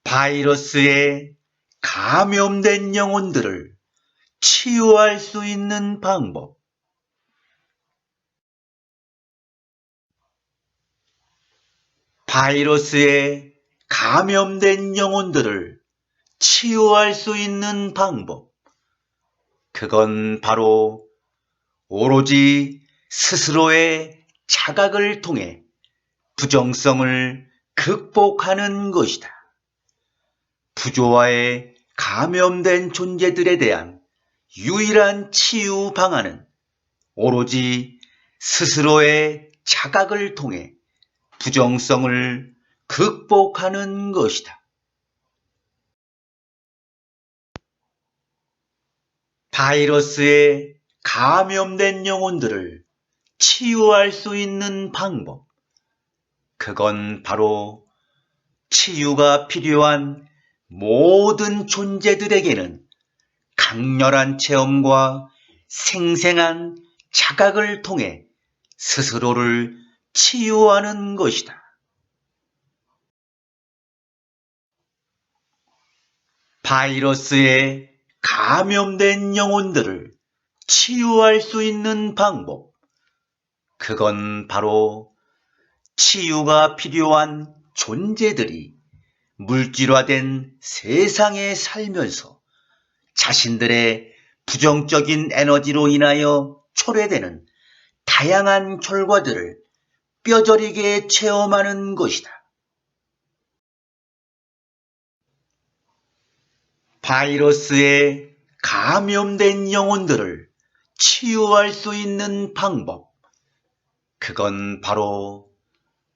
바이러스에 감염된 영혼들을 치유할 수 있는 방법. 바이러스에 감염된 영혼들을 치유할 수 있는 방법. 그건 바로 오로지 스스로의 자각을 통해 부정성을 극복하는 것이다. 부조화에 감염된 존재들에 대한 유일한 치유 방안은 오로지 스스로의 자각을 통해 부정성을 극복하는 것이다. 바이러스에 감염된 영혼들을 치유할 수 있는 방법. 그건 바로 치유가 필요한 모든 존재들에게는 강렬한 체험과 생생한 자각을 통해 스스로를 치유하는 것이다. 바이러스에 감염된 영혼들을 치유할 수 있는 방법. 그건 바로 치유가 필요한 존재들이 물질화된 세상에 살면서 자신들의 부정적인 에너지로 인하여 초래되는 다양한 결과들을 뼈저리게 체험하는 것이다. 바이러스에 감염된 영혼들을 치유할 수 있는 방법. 그건 바로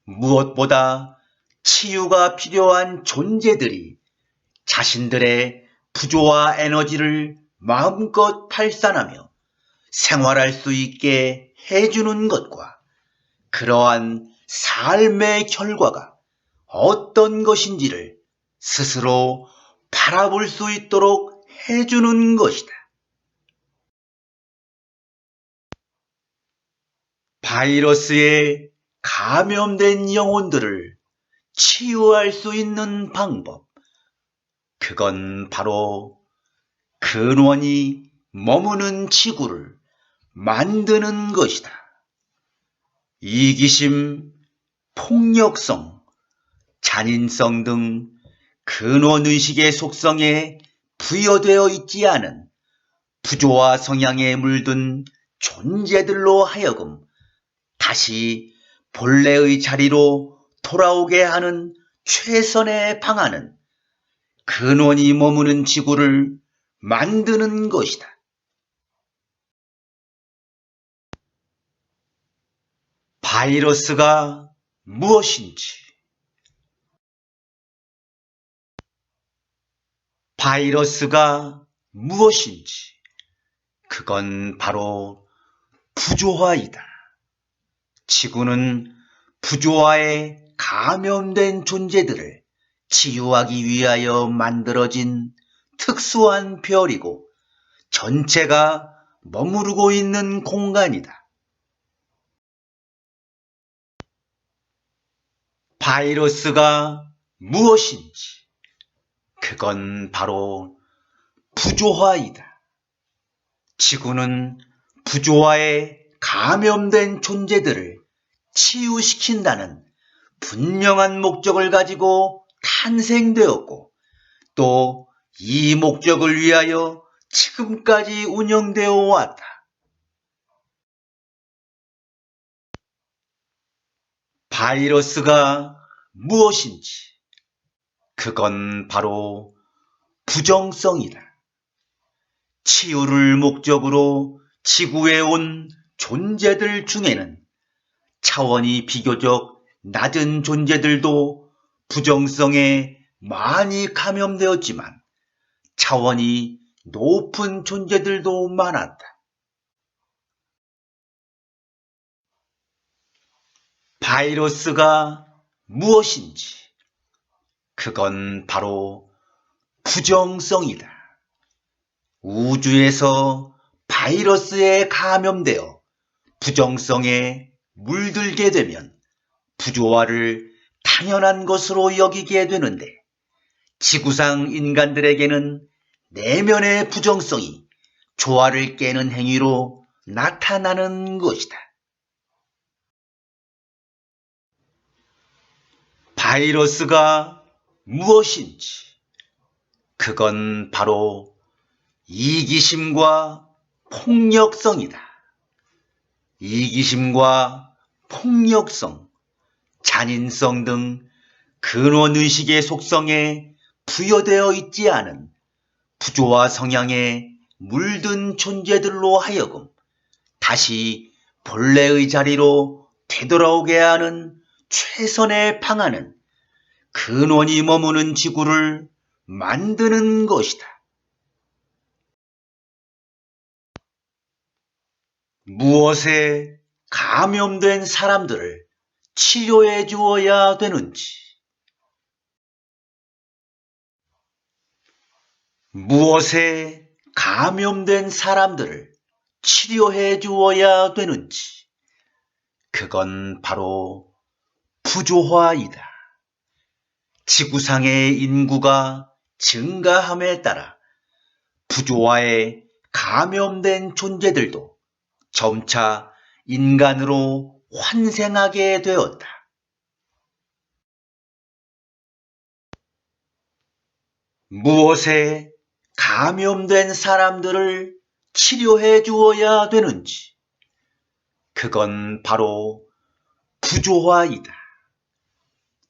무엇보다 치유가 필요한 존재들이 자신들의 부조화 에너지를 마음껏 발산하며 생활할 수 있게 해주는 것과 그러한 삶의 결과가 어떤 것인지를 스스로 바라볼 수 있도록 해주는 것이다. 바이러스에 감염된 영혼들을 치유할 수 있는 방법. 그건 바로 근원이 머무는 지구를 만드는 것이다. 이기심, 폭력성, 잔인성 등 근원의식의 속성에 부여되어 있지 않은 부조화 성향에 물든 존재들로 하여금 다시 본래의 자리로 돌아오게 하는 최선의 방안은 근원이 머무는 지구를 만드는 것이다. 바이러스가 무엇인지. 바이러스가 무엇인지. 그건 바로 부조화이다. 지구는 부조화에 감염된 존재들을 치유하기 위하여 만들어진 특수한 별이고 전체가 머무르고 있는 공간이다. 바이러스가 무엇인지. 그건 바로 부조화이다. 지구는 부조화에 감염된 존재들을 치유시킨다는 분명한 목적을 가지고 탄생되었고 또 이 목적을 위하여 지금까지 운영되어 왔다. 바이러스가 무엇인지. 그건 바로 부정성이다. 치유를 목적으로 지구에 온 존재들 중에는 차원이 비교적 낮은 존재들도 부정성에 많이 감염되었지만 차원이 높은 존재들도 많았다. 바이러스가 무엇인지. 그건 바로 부정성이다. 우주에서 바이러스에 감염되어 부정성에 물들게 되면 부조화를 당연한 것으로 여기게 되는데 지구상 인간들에게는 내면의 부정성이 조화를 깨는 행위로 나타나는 것이다. 바이러스가 무엇인지, 그건 바로 이기심과 폭력성이다. 이기심과 폭력성, 잔인성 등 근원의식의 속성에 부여되어 있지 않은 부조화 성향에 물든 존재들로 하여금 다시 본래의 자리로 되돌아오게 하는 최선의 방안은 근원이 머무는 지구를 만드는 것이다. 무엇에 감염된 사람들을 치료해 주어야 되는지, 무엇에 감염된 사람들을 치료해 주어야 되는지, 그건 바로 부조화이다. 지구상의 인구가 증가함에 따라 부조화에 감염된 존재들도 점차 인간으로 환생하게 되었다. 무엇에 감염된 사람들을 치료해 주어야 되는지, 그건 바로 부조화이다.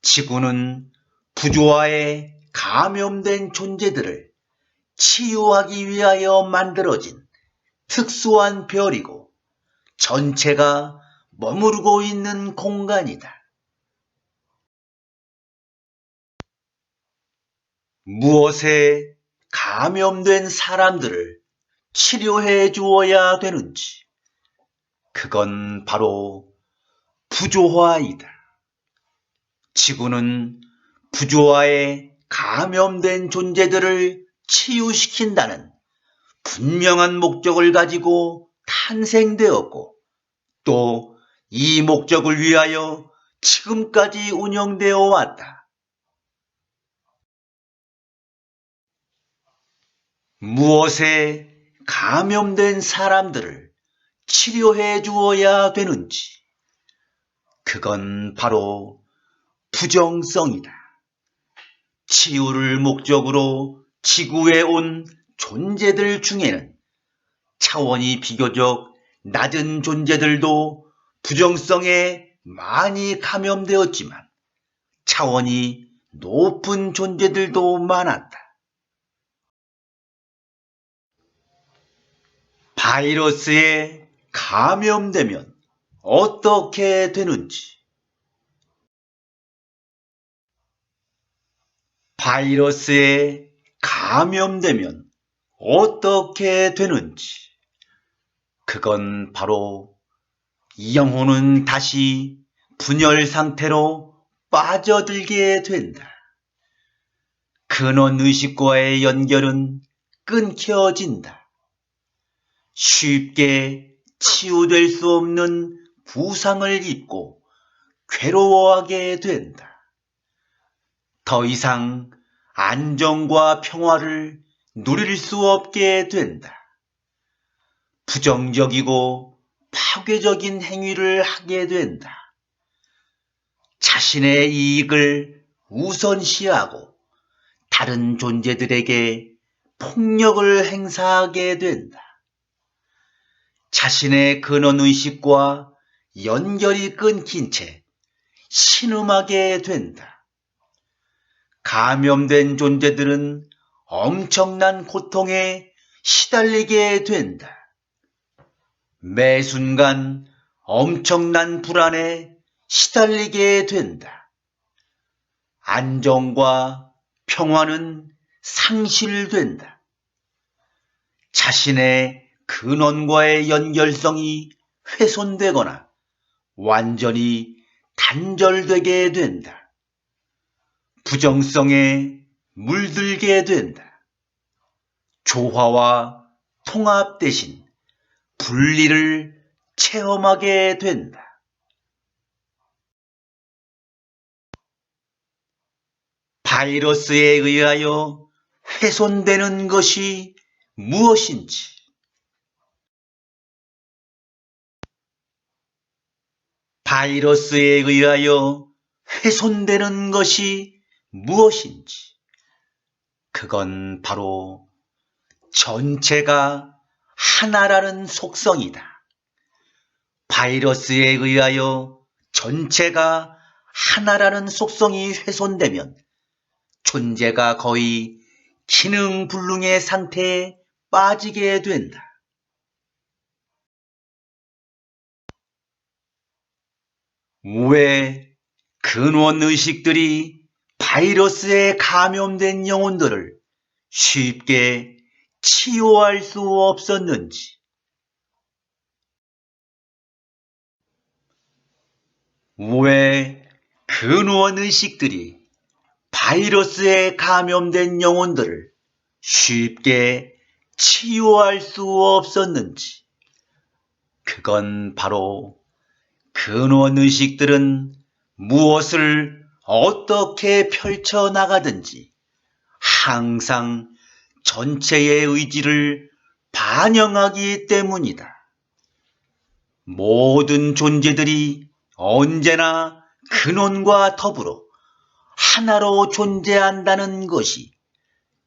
지구는 부조화에 감염된 존재들을 치유하기 위하여 만들어진 특수한 별이고 전체가 머무르고 있는 공간이다. 무엇에 감염된 사람들을 치료해 주어야 되는지, 그건 바로 부조화이다. 지구는 부조화에 감염된 존재들을 치유시킨다는 분명한 목적을 가지고 탄생되었고, 또 이 목적을 위하여 지금까지 운영되어 왔다. 무엇에 감염된 사람들을 치료해 주어야 되는지, 그건 바로 부정성이다. 치유를 목적으로 지구에 온 존재들 중에는 차원이 비교적 낮은 존재들도 부정성에 많이 감염되었지만 차원이 높은 존재들도 많았다. 바이러스에 감염되면 어떻게 되는지, 바이러스에 감염되면 어떻게 되는지, 그건 바로 영혼은 다시 분열 상태로 빠져들게 된다. 근원의식과의 연결은 끊겨진다. 쉽게 치유될 수 없는 부상을 입고 괴로워하게 된다. 더 이상 안정과 평화를 누릴 수 없게 된다. 부정적이고 파괴적인 행위를 하게 된다. 자신의 이익을 우선시하고 다른 존재들에게 폭력을 행사하게 된다. 자신의 근원의식과 연결이 끊긴 채 신음하게 된다. 감염된 존재들은 엄청난 고통에 시달리게 된다. 매 순간 엄청난 불안에 시달리게 된다. 안정과 평화는 상실된다. 자신의 근원과의 연결성이 훼손되거나 완전히 단절되게 된다. 부정성에 물들게 된다. 조화와 통합 대신 분리를 체험하게 된다. 바이러스에 의하여 훼손되는 것이 무엇인지, 바이러스에 의하여 훼손되는 것이 무엇인지, 그건 바로 전체가 하나라는 속성이다. 바이러스에 의하여 전체가 하나라는 속성이 훼손되면 존재가 거의 기능불능의 상태에 빠지게 된다. 왜 근원의식들이 바이러스에 감염된 영혼들을 쉽게 치유할 수 없었는지, 왜 근원의식들이 바이러스에 감염된 영혼들을 쉽게 치유할 수 없었는지, 그건 바로 근원의식들은 무엇을 어떻게 펼쳐나가든지 항상 전체의 의지를 반영하기 때문이다. 모든 존재들이 언제나 근원과 더불어 하나로 존재한다는 것이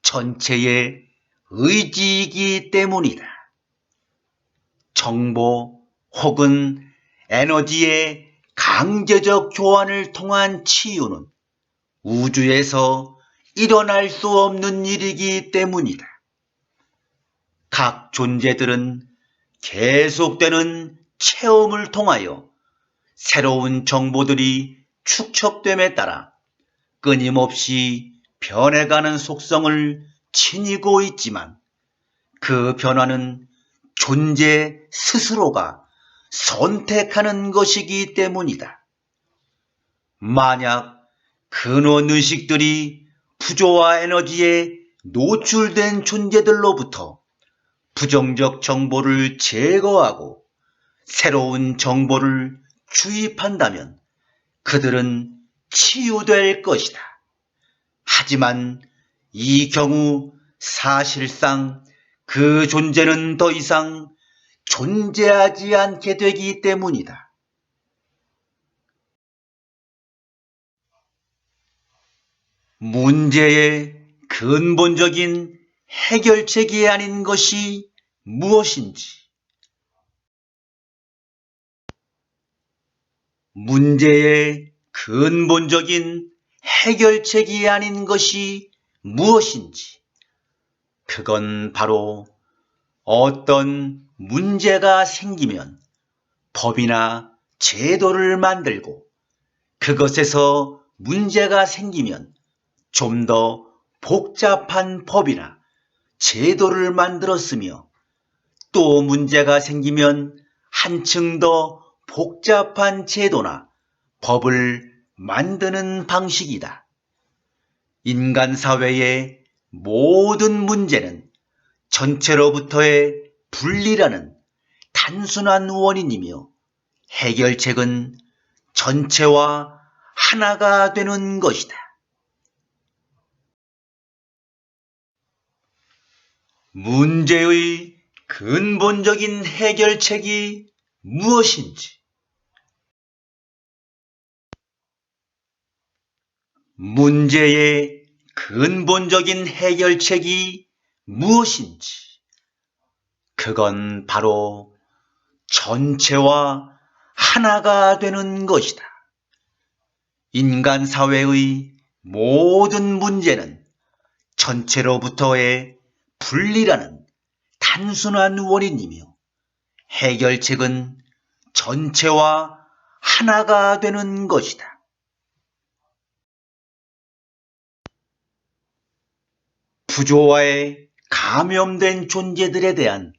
전체의 의지이기 때문이다. 정보 혹은 에너지의 강제적 교환을 통한 치유는 우주에서 일어날 수 없는 일이기 때문이다. 각 존재들은 계속되는 체험을 통하여 새로운 정보들이 축적됨에 따라 끊임없이 변해가는 속성을 지니고 있지만 그 변화는 존재 스스로가 선택하는 것이기 때문이다. 만약 근원의식들이 부조화 에너지에 노출된 존재들로부터 부정적 정보를 제거하고 새로운 정보를 주입한다면 그들은 치유될 것이다. 하지만 이 경우 사실상 그 존재는 더 이상 존재하지 않게 되기 때문이다. 문제의 근본적인 해결책이 아닌 것이 무엇인지, 문제의 근본적인 해결책이 아닌 것이 무엇인지, 그건 바로 어떤 문제가 생기면 법이나 제도를 만들고 그것에서 문제가 생기면 좀 더 복잡한 법이나 제도를 만들었으며 또 문제가 생기면 한층 더 복잡한 제도나 법을 만드는 방식이다. 인간 사회의 모든 문제는 전체로부터의 분리라는 단순한 원인이며 해결책은 전체와 하나가 되는 것이다. 문제의 근본적인 해결책이 무엇인지, 문제의 근본적인 해결책이 무엇인지, 그건 바로 전체와 하나가 되는 것이다. 인간 사회의 모든 문제는 전체로부터의 분리라는 단순한 원인이며 해결책은 전체와 하나가 되는 것이다. 부조화에 감염된 존재들에 대한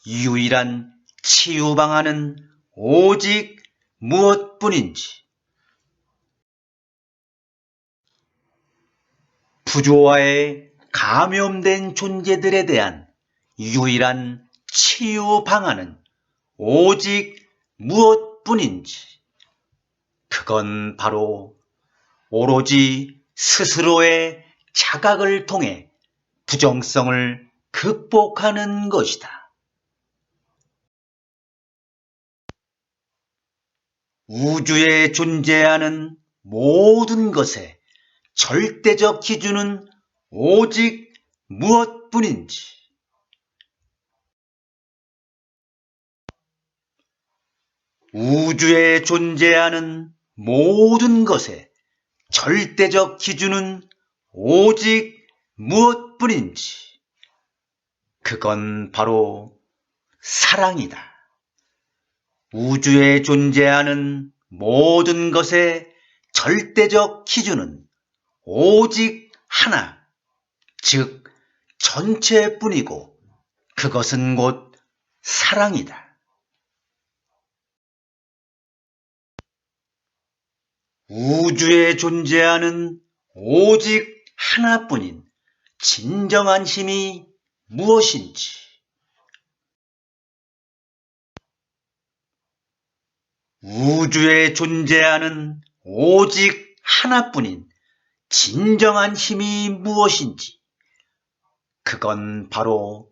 유일한 치유 방안은 오직 무엇뿐인지, 부조화에 감염된 존재들에 대한 유일한 치유 방안은 오직 무엇뿐인지, 그건 바로 오로지 스스로의 자각을 통해 부정성을 극복하는 것이다. 우주에 존재하는 모든 것의 절대적 기준은 오직 무엇뿐인지, 우주에 존재하는 모든 것의 절대적 기준은 오직 무엇뿐인지, 그건 바로 사랑이다. 우주에 존재하는 모든 것의 절대적 기준은 오직 하나, 즉 전체뿐이고 그것은 곧 사랑이다. 우주에 존재하는 오직 하나뿐인 진정한 힘이 무엇인지, 우주에 존재하는 오직 하나뿐인 진정한 힘이 무엇인지, 그건 바로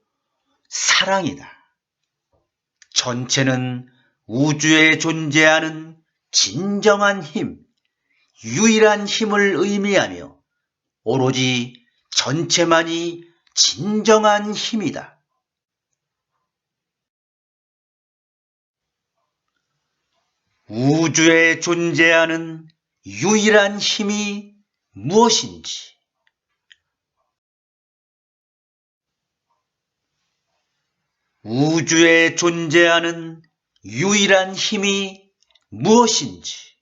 사랑이다. 전체는 우주에 존재하는 진정한 힘, 유일한 힘을 의미하며 오로지 전체만이 진정한 힘이다. 우주에 존재하는 유일한 힘이 무엇인지, 우주에 존재하는 유일한 힘이 무엇인지,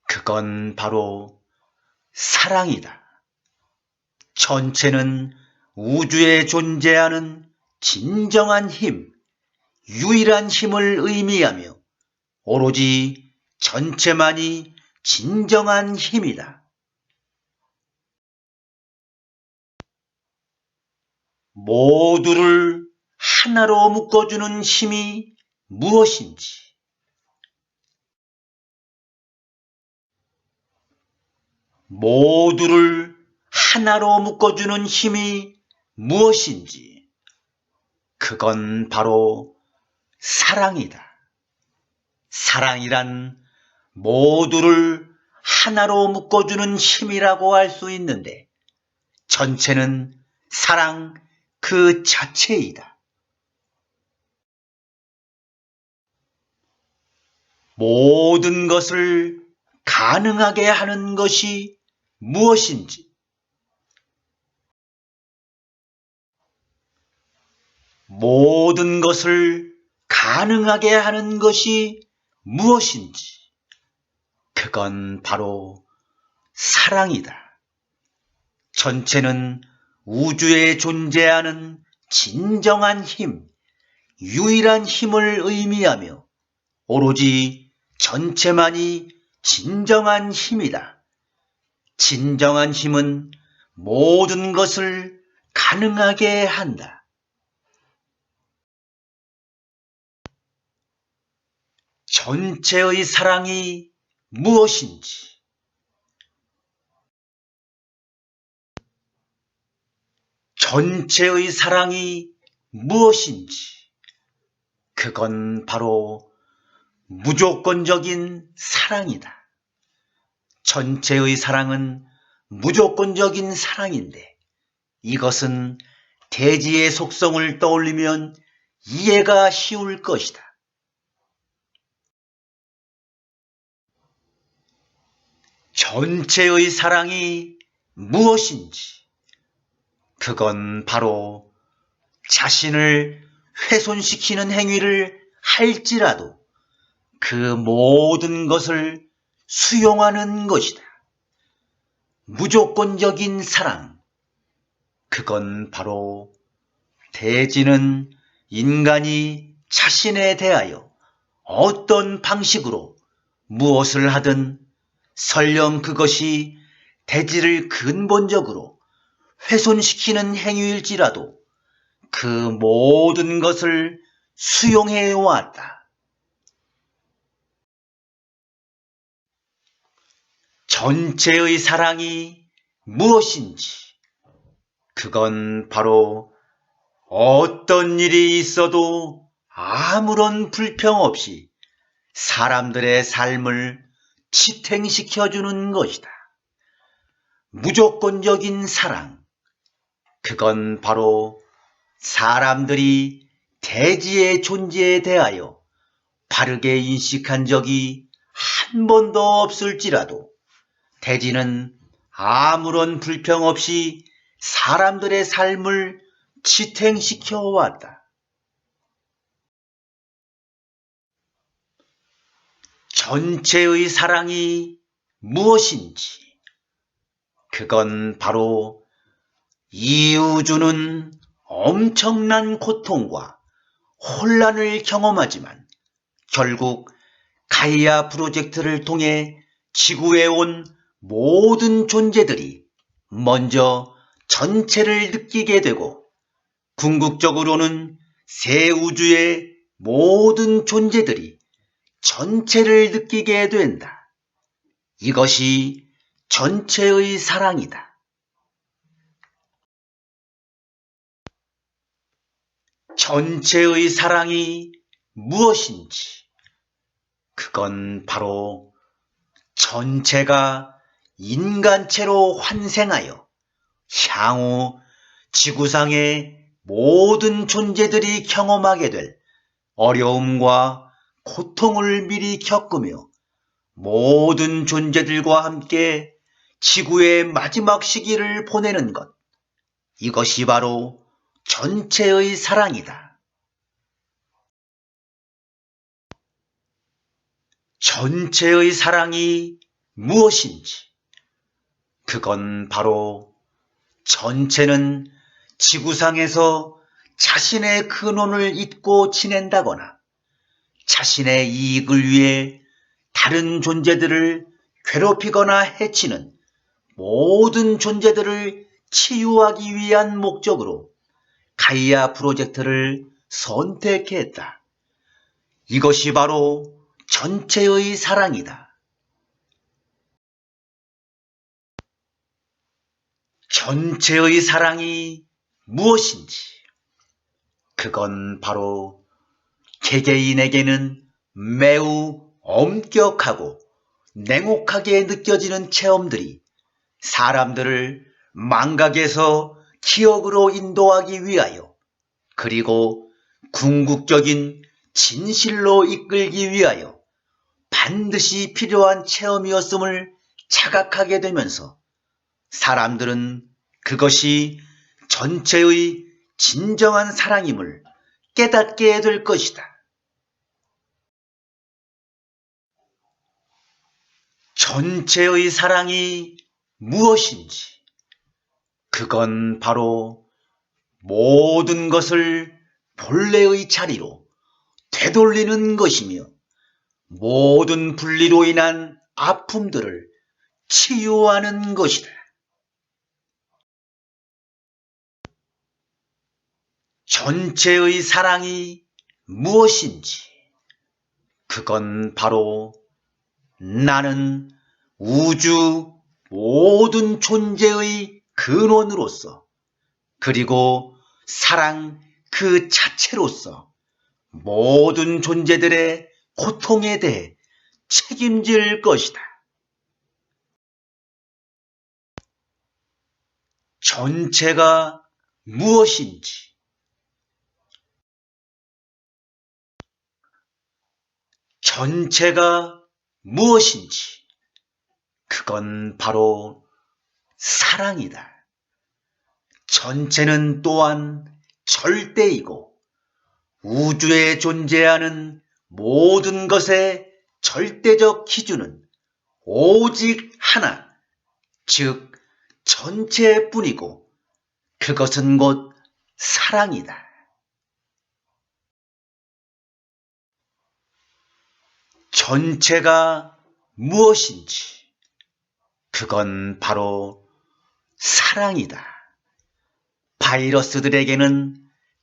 그건 바로 사랑이다. 전체는 우주에 존재하는 진정한 힘, 유일한 힘을 의미하며 오로지 전체만이 진정한 힘이다. 모두를 하나로 묶어주는 힘이 무엇인지, 모두를 하나로 묶어주는 힘이 무엇인지, 그건 바로 사랑이다. 사랑이란 모두를 하나로 묶어주는 힘이라고 할 수 있는데 전체는 사랑 그 자체이다. 모든 것을 가능하게 하는 것이 무엇인지, 모든 것을 가능하게 하는 것이 무엇인지, 그건 바로 사랑이다. 전체는 우주에 존재하는 진정한 힘, 유일한 힘을 의미하며 오로지 전체만이 진정한 힘이다. 진정한 힘은 모든 것을 가능하게 한다. 전체의 사랑이 무엇인지, 전체의 사랑이 무엇인지, 그건 바로 무조건적인 사랑이다. 전체의 사랑은 무조건적인 사랑인데 이것은 대지의 속성을 떠올리면 이해가 쉬울 것이다. 전체의 사랑이 무엇인지, 그건 바로 자신을 훼손시키는 행위를 할지라도 그 모든 것을 수용하는 것이다. 무조건적인 사랑, 그건 바로 대지는 인간이 자신에 대하여 어떤 방식으로 무엇을 하든 설령 그것이 대지를 근본적으로 훼손시키는 행위일지라도 그 모든 것을 수용해 왔다. 전체의 사랑이 무엇인지? 그건 바로 어떤 일이 있어도 아무런 불평 없이 사람들의 삶을 지탱시켜주는 것이다. 무조건적인 사랑. 그건 바로 사람들이 대지의 존재에 대하여 바르게 인식한 적이 한 번도 없을지라도 대지는 아무런 불평 없이 사람들의 삶을 지탱시켜 왔다. 전체의 사랑이 무엇인지? 그건 바로 이 우주는 엄청난 고통과 혼란을 경험하지만 결국 가이아 프로젝트를 통해 지구에 온 모든 존재들이 먼저 전체를 느끼게 되고 궁극적으로는 새 우주의 모든 존재들이 전체를 느끼게 된다. 이것이 전체의 사랑이다. 전체의 사랑이 무엇인지? 그건 바로 전체가 인간체로 환생하여 향후 지구상의 모든 존재들이 경험하게 될 어려움과 고통을 미리 겪으며 모든 존재들과 함께 지구의 마지막 시기를 보내는 것. 이것이 바로 전체의 사랑이다. 전체의 사랑이 무엇인지? 그건 바로 전체는 지구상에서 자신의 근원을 잊고 지낸다거나 자신의 이익을 위해 다른 존재들을 괴롭히거나 해치는 모든 존재들을 치유하기 위한 목적으로 가이아 프로젝트를 선택했다. 이것이 바로 전체의 사랑이다. 전체의 사랑이 무엇인지? 그건 바로 개개인에게는 매우 엄격하고 냉혹하게 느껴지는 체험들이 사람들을 망각에서 기억으로 인도하기 위하여 그리고 궁극적인 진실로 이끌기 위하여 반드시 필요한 체험이었음을 자각하게 되면서 사람들은 그것이 전체의 진정한 사랑임을 깨닫게 될 것이다. 전체의 사랑이 무엇인지? 그건 바로 모든 것을 본래의 자리로 되돌리는 것이며 모든 분리로 인한 아픔들을 치유하는 것이다. 전체의 사랑이 무엇인지? 그건 바로 나는 우주 모든 존재의 근원으로서 그리고 사랑 그 자체로서 모든 존재들의 고통에 대해 책임질 것이다. 전체가 무엇인지? 전체가 무엇인지? 그건 바로 사랑이다. 전체는 또한 절대이고 우주에 존재하는 모든 것의 절대적 기준은 오직 하나, 즉 전체뿐이고 그것은 곧 사랑이다. 전체가 무엇인지? 그건 바로 사랑이다. 바이러스들에게는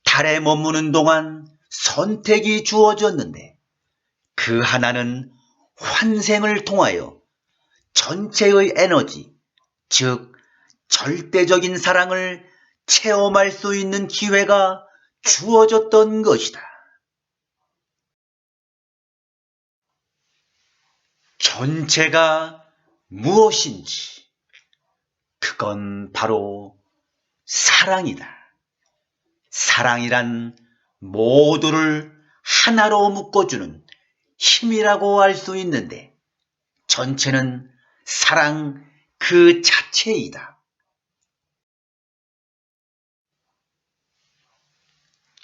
달에 머무는 동안 선택이 주어졌는데 그 하나는 환생을 통하여 전체의 에너지, 즉 절대적인 사랑을 체험할 수 있는 기회가 주어졌던 것이다. 전체가 무엇인지, 그건 바로 사랑이다. 사랑이란 모두를 하나로 묶어주는 힘이라고 할 수 있는데, 전체는 사랑 그 자체이다.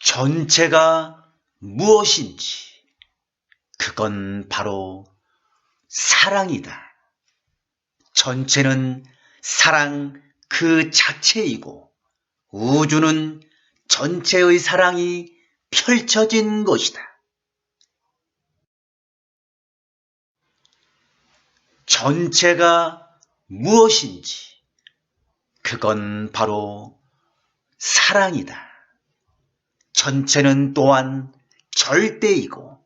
전체가 무엇인지, 그건 바로 사랑이다. 전체는 사랑 그 자체이고, 우주는 전체의 사랑이 펼쳐진 것이다. 전체가 무엇인지, 그건 바로 사랑이다. 전체는 또한 절대이고,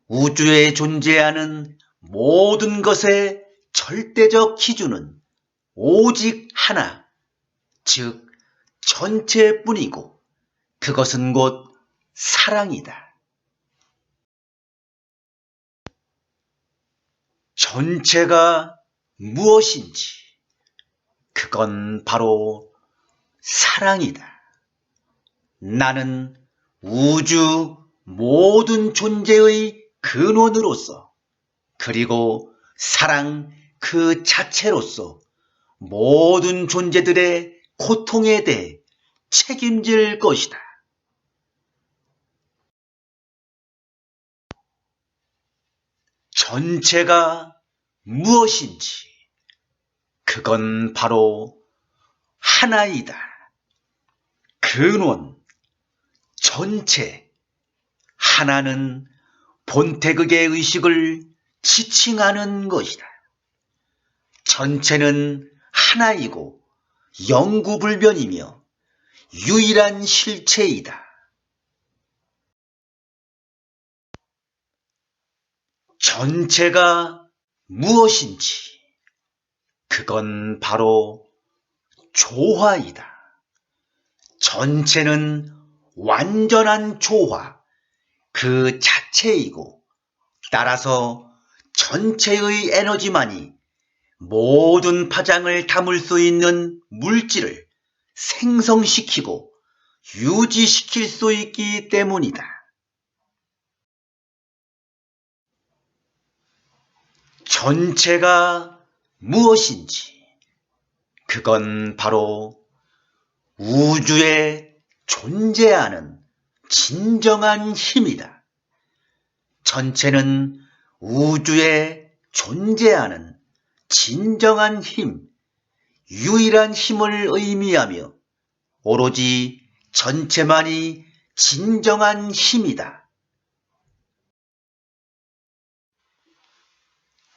우주에 존재하는 모든 것의 절대적 기준은 오직 하나, 즉 전체뿐이고, 그것은 곧 사랑이다. 전체가 무엇인지, 그건 바로 사랑이다. 나는 우주 모든 존재의 근원으로서, 그리고 사랑 그 자체로서 모든 존재들의 고통에 대해 책임질 것이다. 전체가 무엇인지, 그건 바로 하나이다. 근원, 전체, 하나는 본태극의 의식을 지칭하는 것이다. 전체는 하나이고 영구불변이며 유일한 실체이다. 전체가 무엇인지, 그건 바로 조화이다. 전체는 완전한 조화 그 자체이고, 따라서 전체의 에너지만이 모든 파장을 담을 수 있는 물질을 생성시키고 유지시킬 수 있기 때문이다. 전체가 무엇인지, 그건 바로 우주에 존재하는 진정한 힘이다. 전체는 우주에 존재하는 진정한 힘, 유일한 힘을 의미하며 오로지 전체만이 진정한 힘이다.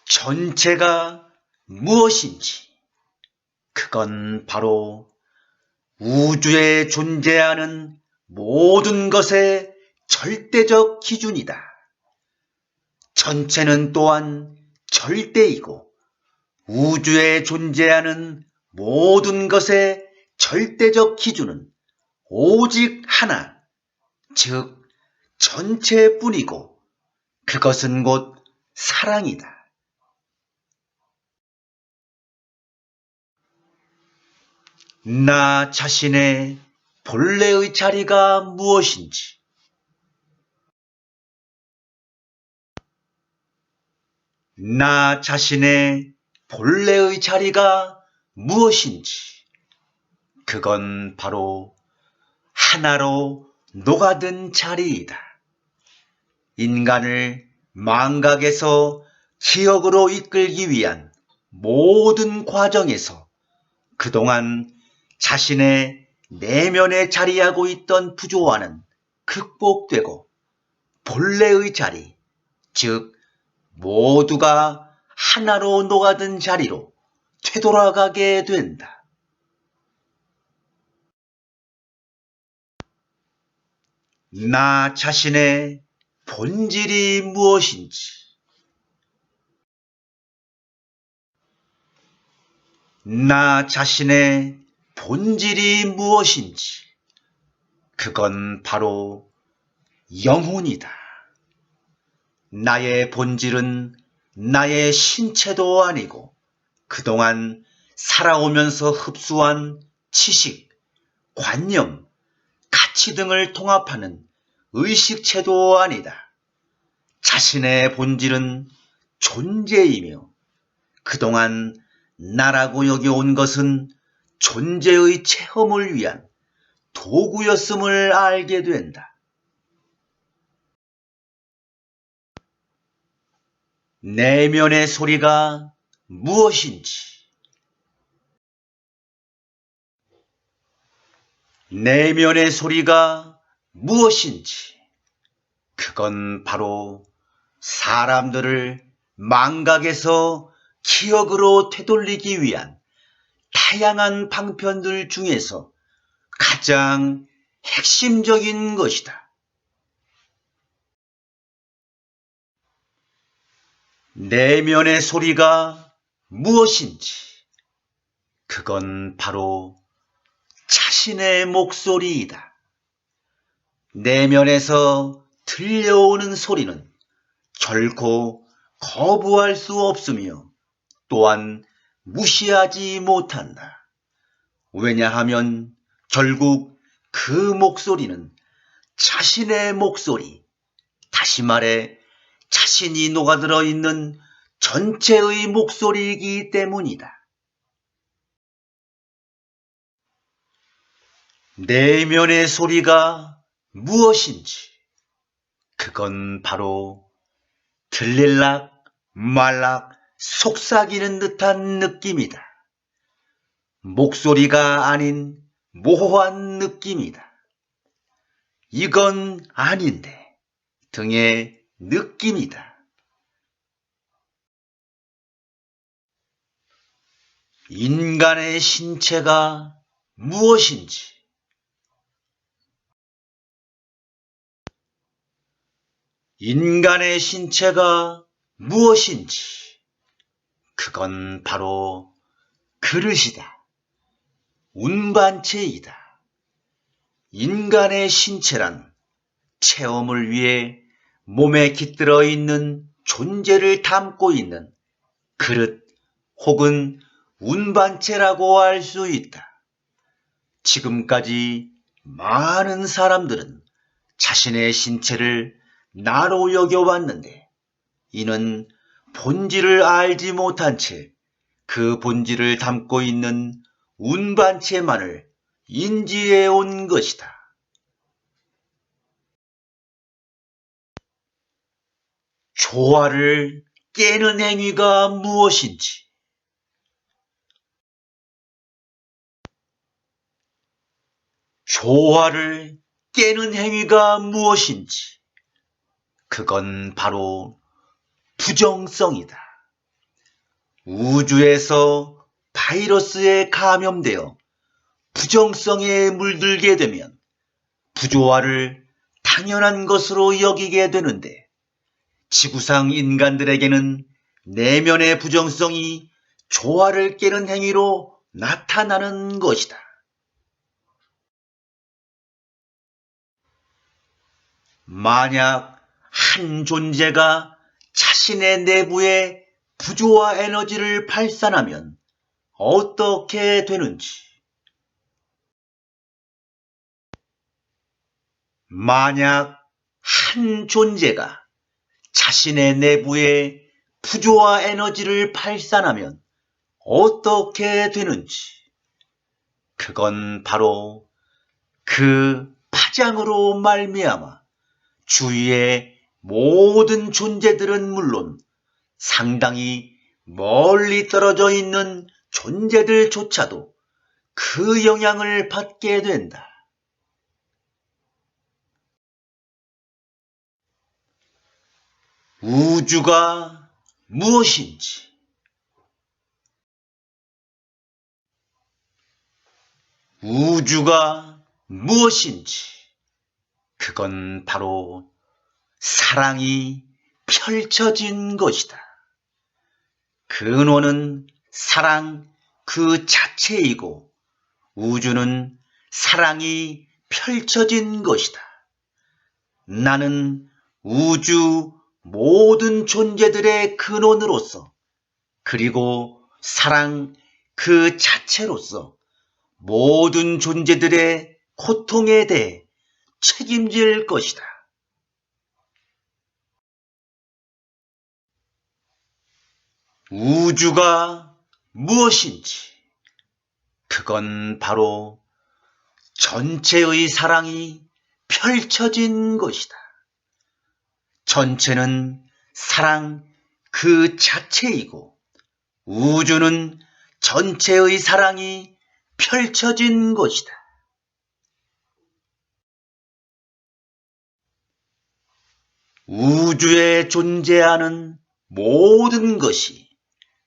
전체가 무엇인지, 그건 바로 우주에 존재하는 모든 것의 절대적 기준이다. 전체는 또한 절대이고, 우주에 존재하는 모든 것의 절대적 기준은 오직 하나, 즉 전체뿐이고, 그것은 곧 사랑이다. 나 자신의 본래의 자리가 무엇인지, 나 자신의 본래의 자리가 무엇인지, 그건 바로 하나로 녹아든 자리이다. 인간을 망각에서 기억으로 이끌기 위한 모든 과정에서 그동안 자신의 내면에 자리하고 있던 부조화는 극복되고, 본래의 자리, 즉 모두가 하나로 녹아든 자리로 되돌아가게 된다. 나 자신의 본질이 무엇인지, 나 자신의 본질이 무엇인지 그건 바로 영혼이다. 나의 본질은 나의 신체도 아니고 그동안 살아오면서 흡수한 지식, 관념, 가치 등을 통합하는 의식체도 아니다. 자신의 본질은 존재이며 그동안 나라고 여겨온 것은 존재의 체험을 위한 도구였음을 알게 된다. 내면의 소리가 무엇인지, 내면의 소리가 무엇인지, 그건 바로 사람들을 망각에서 기억으로 되돌리기 위한 다양한 방편들 중에서 가장 핵심적인 것이다. 내면의 소리가 무엇인지, 그건 바로 자신의 목소리이다. 내면에서 들려오는 소리는 결코 거부할 수 없으며 또한 무시하지 못한다. 왜냐하면 결국 그 목소리는 자신의 목소리, 다시 말해 자신이 녹아들어 있는 전체의 목소리이기 때문이다. 내면의 소리가 무엇인지, 그건 바로 들릴락 말락 속삭이는 듯한 느낌이다. 목소리가 아닌 모호한 느낌이다. 이건 아닌데 등의 느낌이다. 인간의 신체가 무엇인지, 인간의 신체가 무엇인지, 그건 바로 그릇이다. 운반체이다. 인간의 신체란 체험을 위해 몸에 깃들어 있는 존재를 담고 있는 그릇 혹은 운반체라고 할 수 있다. 지금까지 많은 사람들은 자신의 신체를 나로 여겨왔는데 이는 본질을 알지 못한 채 그 본질을 담고 있는 운반체만을 인지해 온 것이다. 조화를 깨는 행위가 무엇인지, 조화를 깨는 행위가 무엇인지, 그건 바로 부정성이다. 우주에서 바이러스에 감염되어 부정성에 물들게 되면 부조화를 당연한 것으로 여기게 되는데 지구상 인간들에게는 내면의 부정성이 조화를 깨는 행위로 나타나는 것이다. 만약 한 존재가 자신의 내부에 부조화 에너지를 발산하면 어떻게 되는지, 만약 한 존재가 자신의 내부에 부조화 에너지를 발산하면 어떻게 되는지, 그건 바로 그 파장으로 말미암아 주위의 모든 존재들은 물론 상당히 멀리 떨어져 있는 존재들조차도 그 영향을 받게 된다. 우주가 무엇인지, 우주가 무엇인지, 그건 바로 사랑이 펼쳐진 것이다. 근원은 사랑 그 자체이고 우주는 사랑이 펼쳐진 것이다. 나는 우주 모든 존재들의 근원으로서 그리고 사랑 그 자체로서 모든 존재들의 고통에 대해 책임질 것이다. 우주가 무엇인지 그건 바로 전체의 사랑이 펼쳐진 것이다. 전체는 사랑 그 자체이고 우주는 전체의 사랑이 펼쳐진 것이다. 우주에 존재하는 모든 것이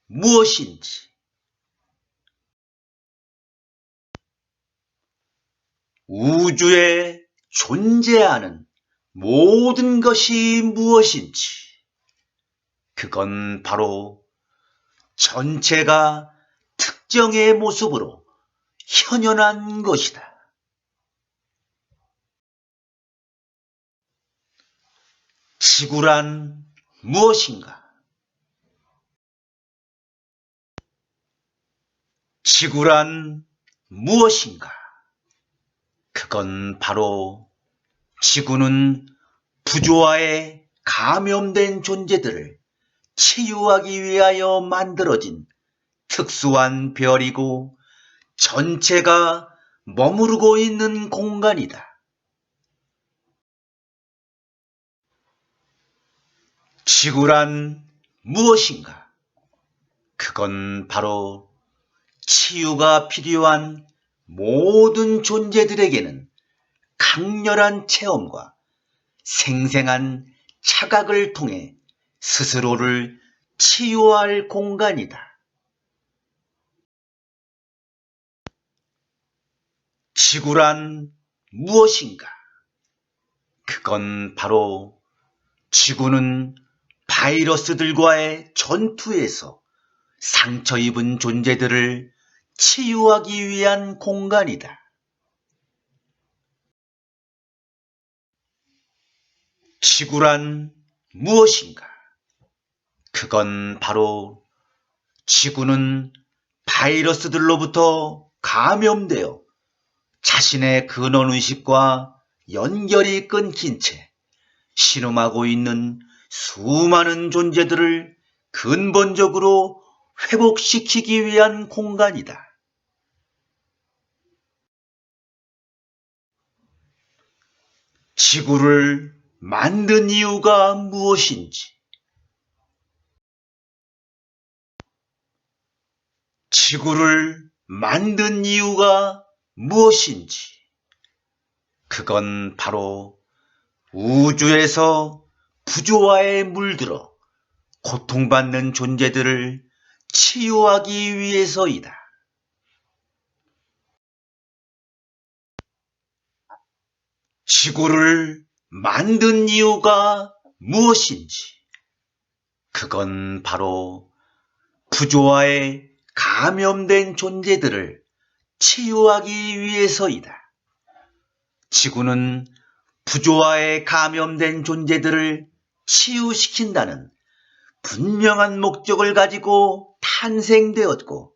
무엇인지 우주에 존재하는 모든 것이 무엇인지 그건 바로 전체가 특정의 모습으로 현현한 것이다. 지구란 무엇인가? 지구란 무엇인가? 그건 바로 지구는 부조화에 감염된 존재들을 치유하기 위하여 만들어진 특수한 별이고 전체가 머무르고 있는 공간이다. 지구란 무엇인가? 그건 바로 치유가 필요한 모든 존재들에게는 강렬한 체험과 생생한 자각을 통해 스스로를 치유할 공간이다. 지구란 무엇인가? 그건 바로 지구는 바이러스들과의 전투에서 상처 입은 존재들을 치유하기 위한 공간이다. 지구란 무엇인가? 그건 바로 지구는 바이러스들로부터 감염되어 자신의 근원의식과 연결이 끊긴 채 신음하고 있는 수많은 존재들을 근본적으로 회복시키기 위한 공간이다. 지구를 만든 이유가 무엇인지 지구를 만든 이유가 무엇인지 그건 바로 우주에서 부조화에 물들어 고통받는 존재들을 치유하기 위해서이다. 지구를 만든 이유가 무엇인지 그건 바로 부조화에 감염된 존재들을 치유하기 위해서이다. 지구는 부조화에 감염된 존재들을 치유시킨다는 분명한 목적을 가지고 탄생되었고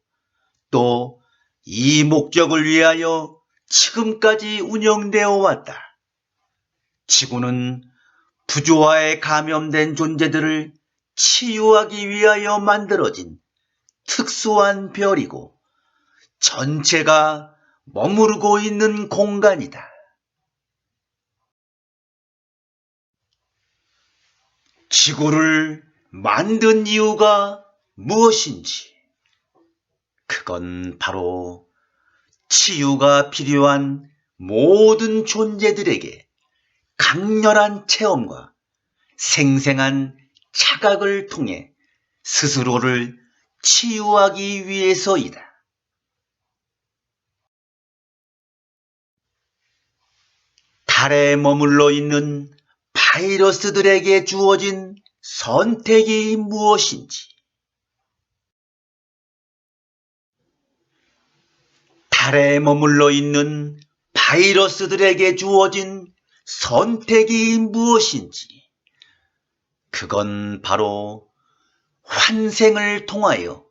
또 이 목적을 위하여 지금까지 운영되어 왔다. 지구는 부조화에 감염된 존재들을 치유하기 위하여 만들어진 특수한 별이고 전체가 머무르고 있는 공간이다. 지구를 만든 이유가 무엇인지 그건 바로 치유가 필요한 모든 존재들에게 강렬한 체험과 생생한 자각을 통해 스스로를 치유하기 위해서이다. 달에 머물러 있는 바이러스들에게 주어진 선택이 무엇인지 달에 머물러 있는 바이러스들에게 주어진 선택이 무엇인지, 그건 바로 환생을 통하여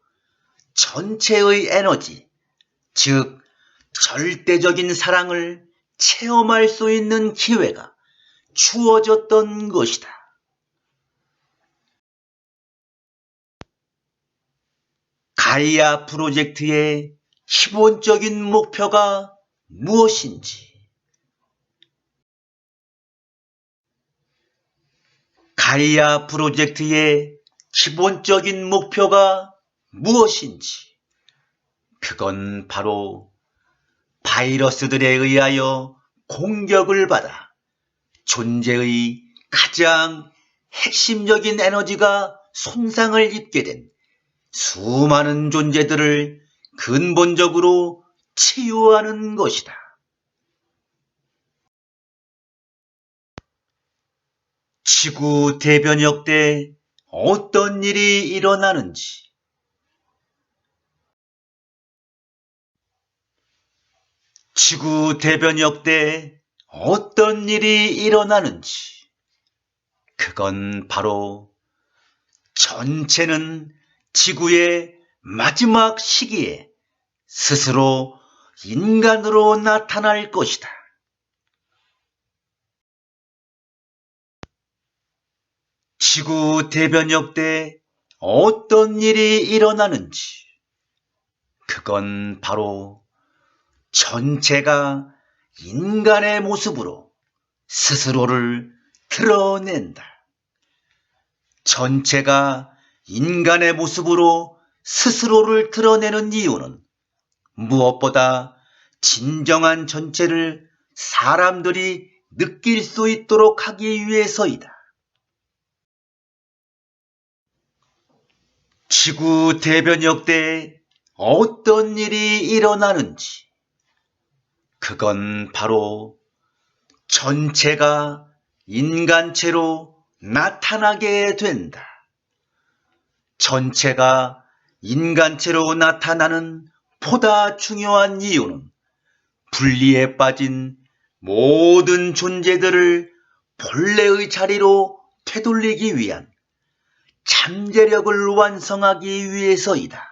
전체의 에너지, 즉 절대적인 사랑을 체험할 수 있는 기회가 주어졌던 것이다. 가이아 프로젝트의 기본적인 목표가 무엇인지, 가이아 프로젝트의 기본적인 목표가 무엇인지, 그건 바로 바이러스들에 의하여 공격을 받아 존재의 가장 핵심적인 에너지가 손상을 입게 된 수많은 존재들을 근본적으로 치유하는 것이다. 지구 대변역 때 어떤 일이 일어나는지, 지구 대변역 때 어떤 일이 일어나는지, 그건 바로 전체는 지구의 마지막 시기에 스스로 인간으로 나타날 것이다. 지구 대변역 때 어떤 일이 일어나는지, 그건 바로 전체가 인간의 모습으로 스스로를 드러낸다. 전체가 인간의 모습으로 스스로를 드러내는 이유는 무엇보다 진정한 전체를 사람들이 느낄 수 있도록 하기 위해서이다. 지구 대변역 때 어떤 일이 일어나는지, 그건 바로 전체가 인간체로 나타나게 된다. 전체가 인간체로 나타나는 보다 중요한 이유는 분리에 빠진 모든 존재들을 본래의 자리로 되돌리기 위한 잠재력을 완성하기 위해서이다.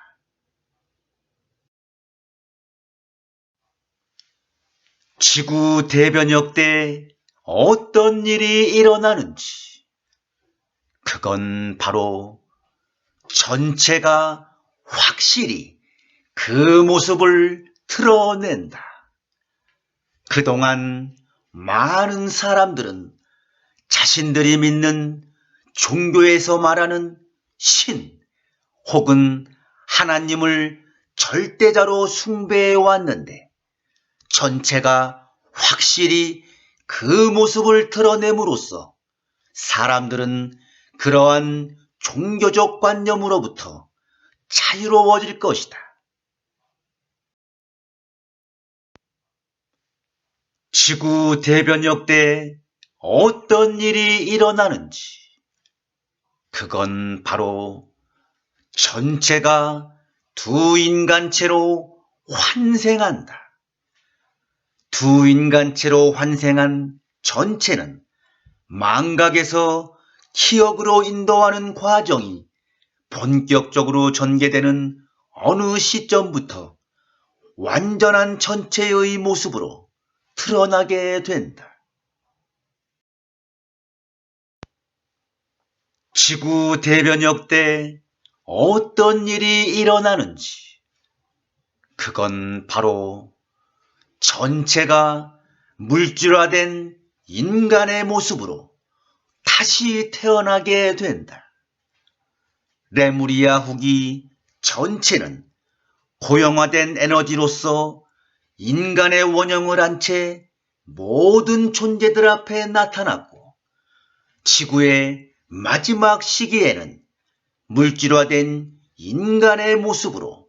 지구 대변역 때 어떤 일이 일어나는지, 그건 바로 전체가 확실히 그 모습을 드러낸다. 그동안 많은 사람들은 자신들이 믿는 종교에서 말하는 신 혹은 하나님을 절대자로 숭배해 왔는데, 전체가 확실히 그 모습을 드러냄으로써 사람들은 그러한 종교적 관념으로부터 자유로워질 것이다. 지구 대변역 때 어떤 일이 일어나는지, 그건 바로 전체가 두 인간체로 환생한다. 두 인간체로 환생한 전체는 망각에서 기억으로 인도하는 과정이 본격적으로 전개되는 어느 시점부터 완전한 전체의 모습으로 드러나게 된다. 지구 대변역 때 어떤 일이 일어나는지, 그건 바로 전체가 물질화된 인간의 모습으로 다시 태어나게 된다. 레무리아 후기 전체는 고형화된 에너지로서 인간의 원형을 한 채 모든 존재들 앞에 나타났고, 지구의 마지막 시기에는 물질화된 인간의 모습으로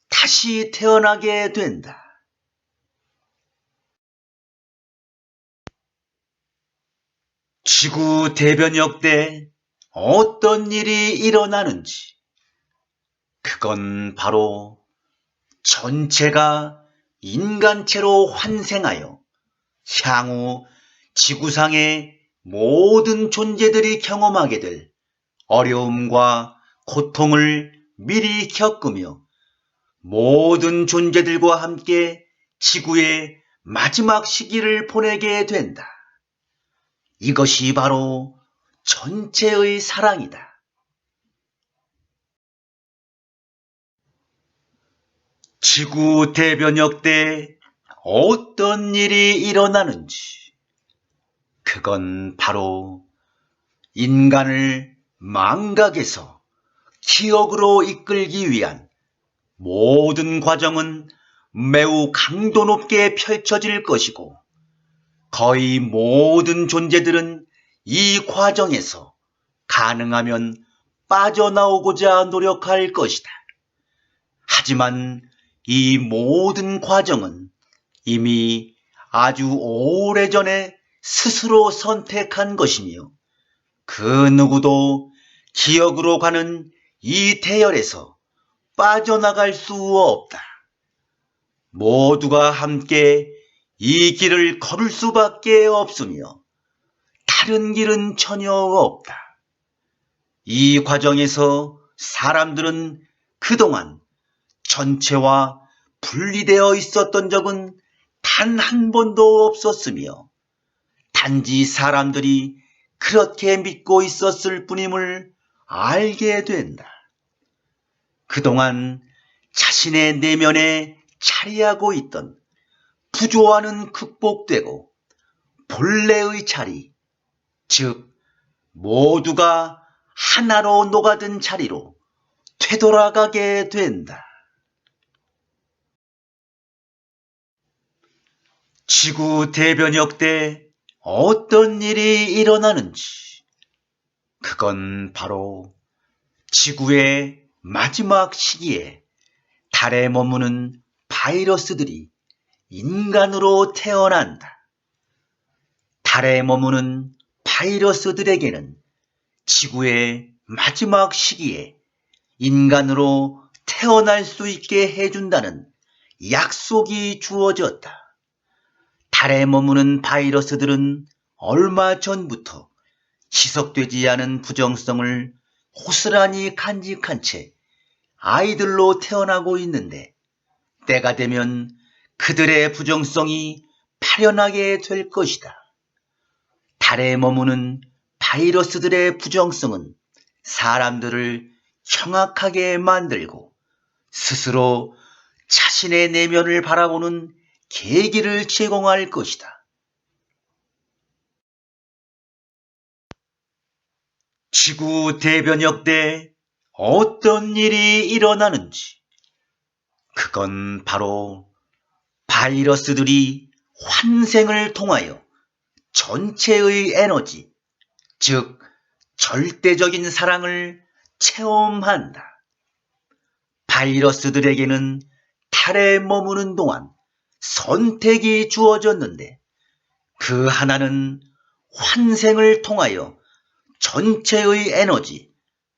다시 태어나게 된다. 지구 대변역 때 어떤 일이 일어나는지, 그건 바로 전체가 인간체로 환생하여 향후 지구상의 모든 존재들이 경험하게 될 어려움과 고통을 미리 겪으며 모든 존재들과 함께 지구의 마지막 시기를 보내게 된다. 이것이 바로 전체의 사랑이다. 지구 대변역 때 어떤 일이 일어나는지, 그건 바로 인간을 망각에서 기억으로 이끌기 위한 모든 과정은 매우 강도 높게 펼쳐질 것이고, 거의 모든 존재들은 이 과정에서 가능하면 빠져나오고자 노력할 것이다. 하지만 이 모든 과정은 이미 아주 오래전에 스스로 선택한 것이며, 그 누구도 기억으로 가는 이 대열에서 빠져나갈 수 없다. 모두가 함께 이 길을 걸을 수밖에 없으며 다른 길은 전혀 없다. 이 과정에서 사람들은 그동안 전체와 분리되어 있었던 적은 단 한 번도 없었으며, 단지 사람들이 그렇게 믿고 있었을 뿐임을 알게 된다. 그동안 자신의 내면에 자리하고 있던 부조화는 극복되고 본래의 자리, 즉 모두가 하나로 녹아든 자리로 되돌아가게 된다. 지구 대변역 때 어떤 일이 일어나는지, 그건 바로 지구의 마지막 시기에 달에 머무는 바이러스들이 인간으로 태어난다. 달에 머무는 바이러스들에게는 지구의 마지막 시기에 인간으로 태어날 수 있게 해준다는 약속이 주어졌다. 달에 머무는 바이러스들은 얼마 전부터 희석되지 않은 부정성을 고스란히 간직한 채 아이들로 태어나고 있는데, 때가 되면 그들의 부정성이 발현하게 될 것이다. 달에 머무는 바이러스들의 부정성은 사람들을 경악하게 만들고 스스로 자신의 내면을 바라보는 계기를 제공할 것이다. 지구 대변역 때 어떤 일이 일어나는지, 그건 바로 바이러스들이 환생을 통하여 전체의 에너지, 즉 절대적인 사랑을 체험한다. 바이러스들에게는 달에 머무는 동안 선택이 주어졌는데, 그 하나는 환생을 통하여 전체의 에너지,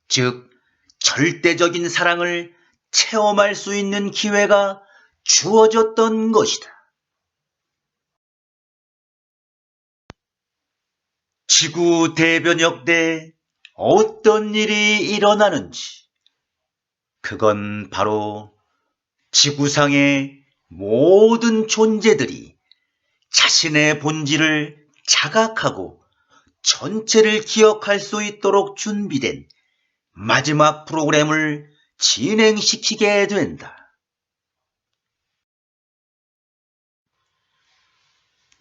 즉 절대적인 사랑을 체험할 수 있는 기회가 주어졌던 것이다. 지구 대변역 때 어떤 일이 일어나는지, 그건 바로 지구상의 모든 존재들이 자신의 본질을 자각하고 전체를 기억할 수 있도록 준비된 마지막 프로그램을 진행시키게 된다.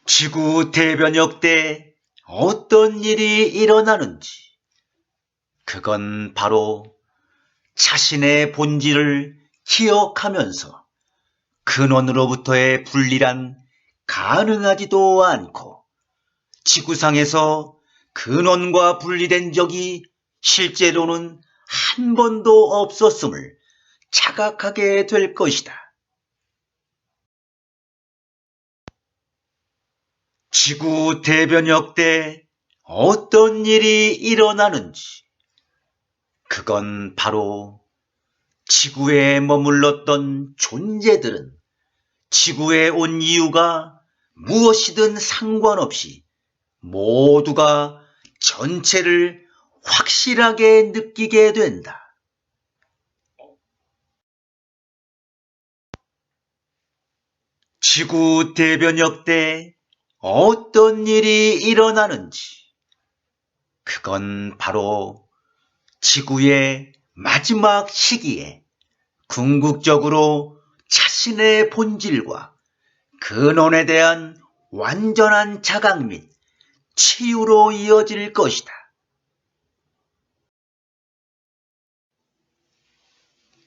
지구 대변역 때 어떤 일이 일어나는지, 그건 바로 자신의 본질을 기억하면서 근원으로부터의 분리란 가능하지도 않고, 지구상에서 근원과 분리된 적이 실제로는 한 번도 없었음을 자각하게 될 것이다. 지구 대변역 때 어떤 일이 일어나는지, 그건 바로 지구에 머물렀던 존재들은 지구에 온 이유가 무엇이든 상관없이 모두가 전체를 확실하게 느끼게 된다. 지구 대변역 때 어떤 일이 일어나는지, 그건 바로 지구의 마지막 시기에 궁극적으로 자신의 본질과 근원에 대한 완전한 자각 및 치유로 이어질 것이다.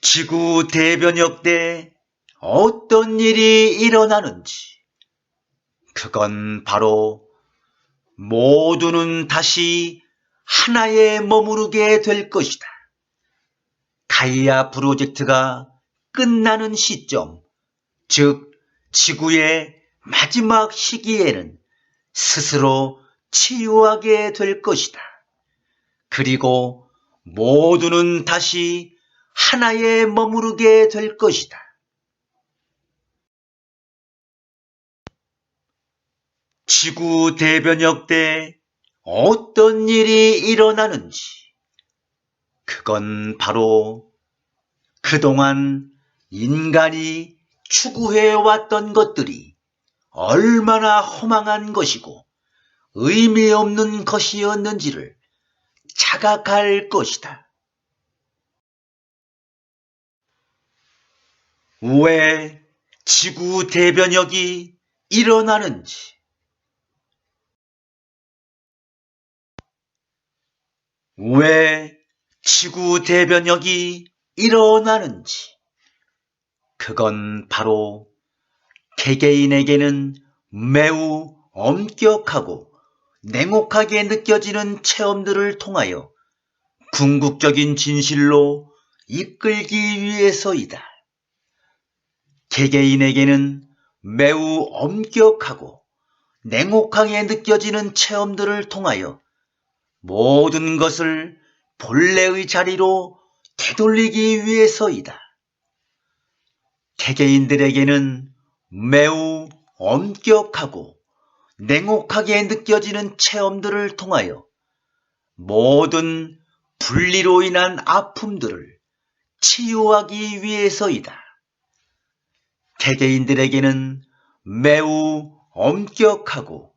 지구 대변역 때 어떤 일이 일어나는지, 그건 바로 모두는 다시 하나에 머무르게 될 것이다. 가이아 프로젝트가 끝나는 시점, 즉 지구의 마지막 시기에는 스스로 치유하게 될 것이다. 그리고 모두는 다시 하나에 머무르게 될 것이다. 지구 대변역 때 어떤 일이 일어나는지, 그건 바로 그동안 인간이 추구해왔던 것들이 얼마나 허망한 것이고 의미 없는 것이었는지를 자각할 것이다. 왜 지구 대변역이 일어나는지, 왜 지구 대변역이 일어나는지, 그건 바로 개개인에게는 매우 엄격하고 냉혹하게 느껴지는 체험들을 통하여 궁극적인 진실로 이끌기 위해서이다. 개개인에게는 매우 엄격하고 냉혹하게 느껴지는 체험들을 통하여 모든 것을 본래의 자리로 되돌리기 위해서이다. 개개인들에게는 매우 엄격하고 냉혹하게 느껴지는 체험들을 통하여 모든 분리로 인한 아픔들을 치유하기 위해서이다. 개개인들에게는 매우 엄격하고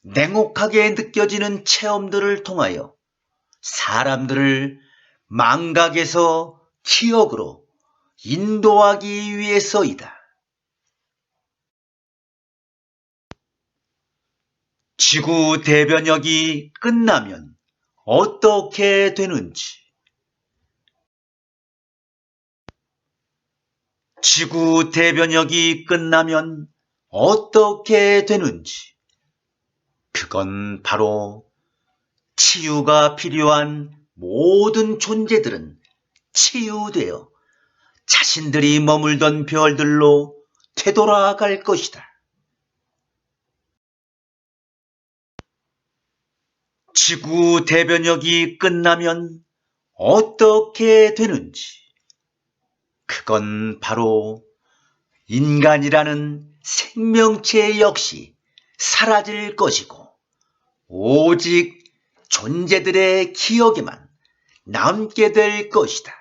냉혹하게 느껴지는 체험들을 통하여 사람들을 망각에서 기억으로 인도하기 위해서이다. 지구 대변역이 끝나면 어떻게 되는지, 지구 대변역이 끝나면 어떻게 되는지, 그건 바로 치유가 필요한 모든 존재들은 치유되어 자신들이 머물던 별들로 되돌아갈 것이다. 지구 대변역이 끝나면 어떻게 되는지, 그건 바로 인간이라는 생명체 역시 사라질 것이고 오직 존재들의 기억에만 남게 될 것이다.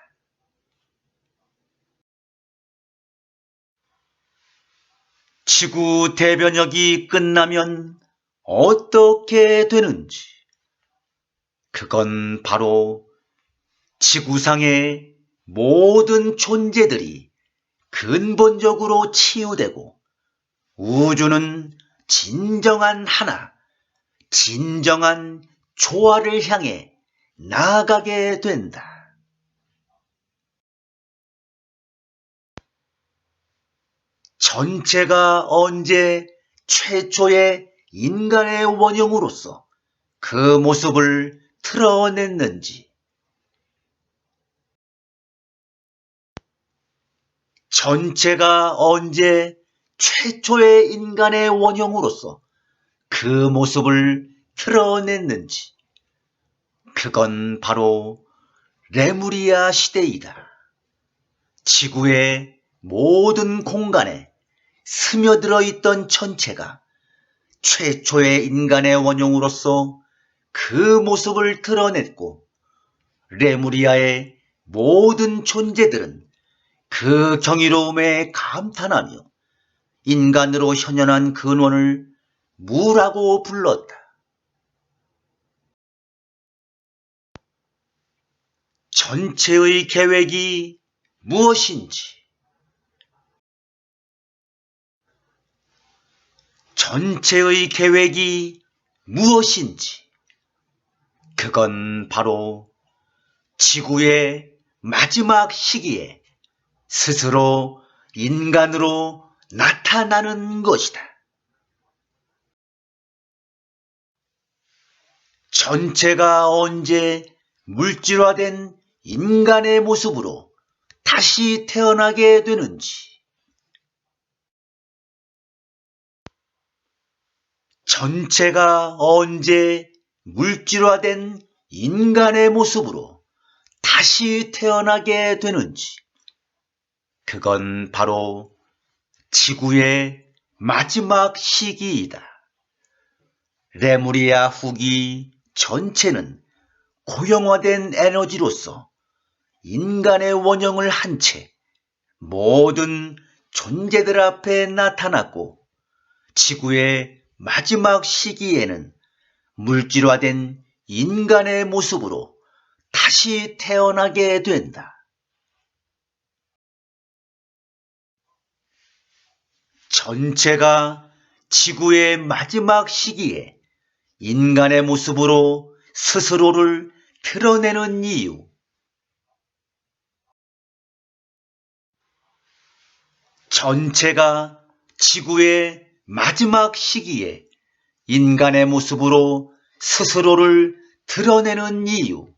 지구 대변역이 끝나면 어떻게 되는지, 그건 바로 지구상의 모든 존재들이 근본적으로 치유되고 우주는 진정한 하나, 진정한 조화를 향해 나아가게 된다. 전체가 언제 최초의 인간의 원형으로서 그 모습을 드러냈는지, 전체가 언제 최초의 인간의 원형으로서 그 모습을 드러냈는지, 그건 바로 레무리아 시대이다. 지구의 모든 공간에 스며들어 있던 전체가 최초의 인간의 원형으로서 그 모습을 드러냈고, 레무리아의 모든 존재들은 그 경이로움에 감탄하며 인간으로 현현한 근원을 무라고 불렀다. 전체의 계획이 무엇인지, 전체의 계획이 무엇인지, 그건 바로 지구의 마지막 시기에 스스로 인간으로 나타나는 것이다. 전체가 언제 물질화된 인간의 모습으로 다시 태어나게 되는지, 전체가 언제 물질화된 인간의 모습으로 다시 태어나게 되는지, 그건 바로 지구의 마지막 시기이다. 레무리아 후기 전체는 고형화된 에너지로서 인간의 원형을 한 채 모든 존재들 앞에 나타났고, 지구의 마지막 시기에는 물질화된 인간의 모습으로 다시 태어나게 된다. 전체가 지구의 마지막 시기에 인간의 모습으로 스스로를 드러내는 이유, 전체가 지구의 마지막 시기에 인간의 모습으로 스스로를 드러내는 이유,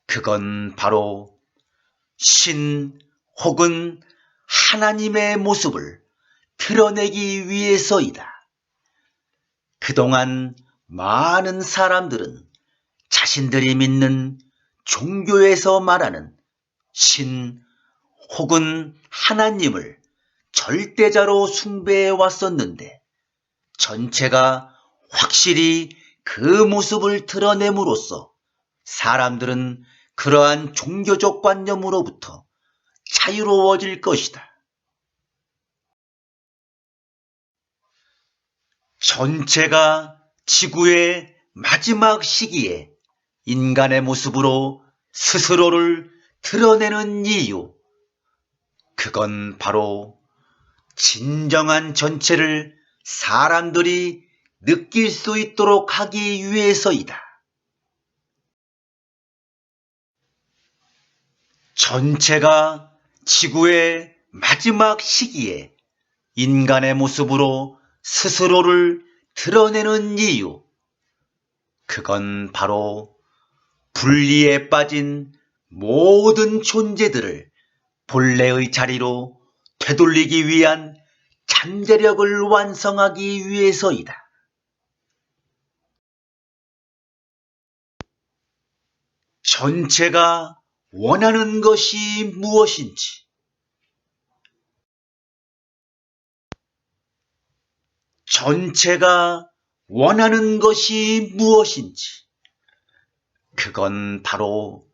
그건 바로 신 혹은 하나님의 모습을 드러내기 위해서이다. 그동안 많은 사람들은 자신들이 믿는 종교에서 말하는 신 혹은 하나님을 절대자로 숭배해 왔었는데, 전체가 확실히 그 모습을 드러냄으로써 사람들은 그러한 종교적 관념으로부터 자유로워질 것이다. 전체가 지구의 마지막 시기에 인간의 모습으로 스스로를 드러내는 이유, 그건 바로 진정한 전체를 사람들이 느낄 수 있도록 하기 위해서이다. 전체가 지구의 마지막 시기에 인간의 모습으로 스스로를 드러내는 이유, 그건 바로 분리에 빠진 모든 존재들을 본래의 자리로 되돌리기 위한 잠재력을 완성하기 위해서이다. 전체가 원하는 것이 무엇인지, 전체가 원하는 것이 무엇인지, 그건 바로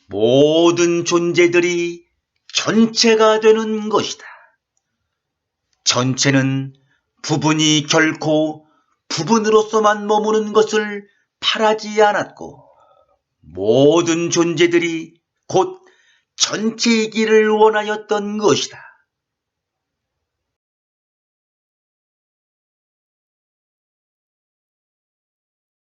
모든 존재들이 전체가 되는 것이다. 전체는 부분이 결코 부분으로서만 머무는 것을 바라지 않았고, 모든 존재들이 곧 전체이기를 원하였던 것이다.